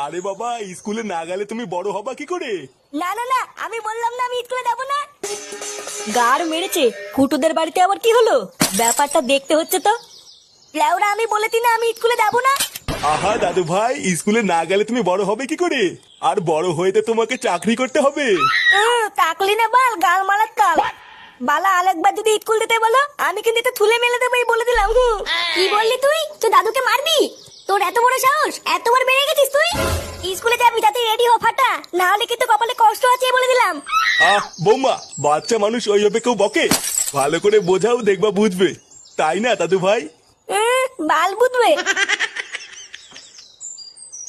আরে বাবা, স্কুলে না গেলে তুমি বড় হবা কি করে? না না না, আমি বললাম না আমি স্কুলে যাবো না। গার মেরেছে, ফুটুদের বাড়িতে আবার কি হলো? ব্যাপারটা দেখতে হচ্ছে তো। লেওরা, আমি বলেছি না আমি স্কুলে যাবো না। আহা দাদু ভাই, স্কুলে না গেলে তুমি বড় হবে কি করে? আর বড় হইতে তোমাকে চাকরি করতে হবে। টাকলি না বাল, গাল মারার কাল। বালা আরেকবার যদি স্কুল দিতে বলো, আমি কিন্তু এটা তুলে মেলে দেবো, এই বলে দিলাম। কি বললি তুই? তুই দাদুকে মারবি? তোর এত বড় সাহস, এতবার বেড়ে গেছিস তুই? স্কুলে যাবি, তাতে রেডি হ ফাটা, না হলে কিন্তু কপালে কষ্ট আছে বলে দিলাম। বৌমা, বাচ্চা মানুষ ওইভাবে কেউ বকে? ভালো করে বোঝাও, দেখবা বুঝবে। তাই না দাদু ভাই? বাল বুঝবে।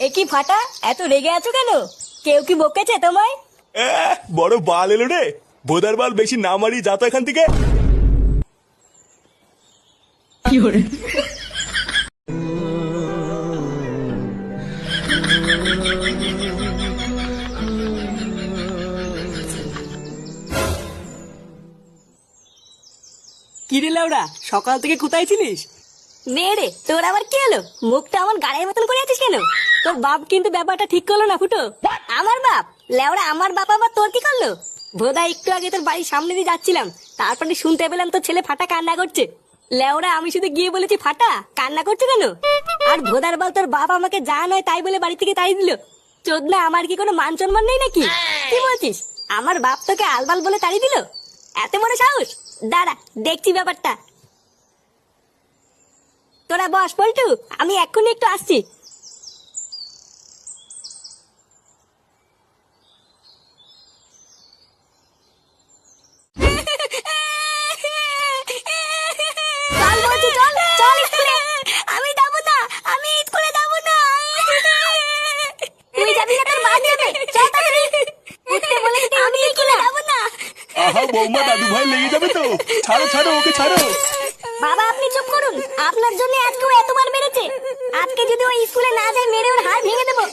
এ কি ফাটা, এত রেগে আছো কেন? কেউ কি বকেছে তোমায়? বড় বাল এলো রে। বোদার বাল বেশি না মারি, যা তো এখান থেকে। কি রে লাউড়া, সকাল থেকে কোথায় ছিলিস? নে রে, তোর আবার কি হলো? মুখটা আমার গাড়ির মতন করে আছিস কেন? তোর বাপ কিন্তু ব্যাপারটা ঠিক করলো না ফুটো। আমার বাপ? লেওড়া, আমার বাপ আবার তোর কি করলো? ভোদা, একটু আগে তোর বাড়ির সামনে দিয়ে যাচ্ছিলাম, তারপরে শুনতে পেলাম তোর ছেলে ফাটা কান্না করছে। লেওড়া, আমি শুধু গিয়ে বলেছি ফাটা কান্না করছে কেন? আর ভোদার বল, তোর বাপ আমাকে যা নয় তাই বলে বাড়ি থেকে তাই দিল। চোদনা, আমার কি কোনো মান সম্মান নেই নাকি? কি বলছিস? আমার বাপ তোকে আলবাল বলে তাড়িয়ে দিল? এত বড় সাহস! দাঁড়া, দেখছি ব্যাপারটা। তোরা বস পল্টু, আমি এক্ষুনি একটু আসছি। চল বলছি, চল চল স্কুলে। আমি যাবো না, আমি স্কুলে যাবো না। তুই যাবি না, তোর মা যাবে। চল তাড়াতাড়ি উঠতে বলেছি, আমি স্কুলে যাবো না। আহা বৌমা, দাদু ভাই লেগে যাবে তো। ছাড়ো ছাড়ো, ওকে ছাড়ো। বাবা, আপনি চুপ করুন, আপনার জন্য আজকে ও এতবার মেরেছে। আজকে যদি ও স্কুলে না যায়, মেরে ওর হাড় ভেঙে দেবো।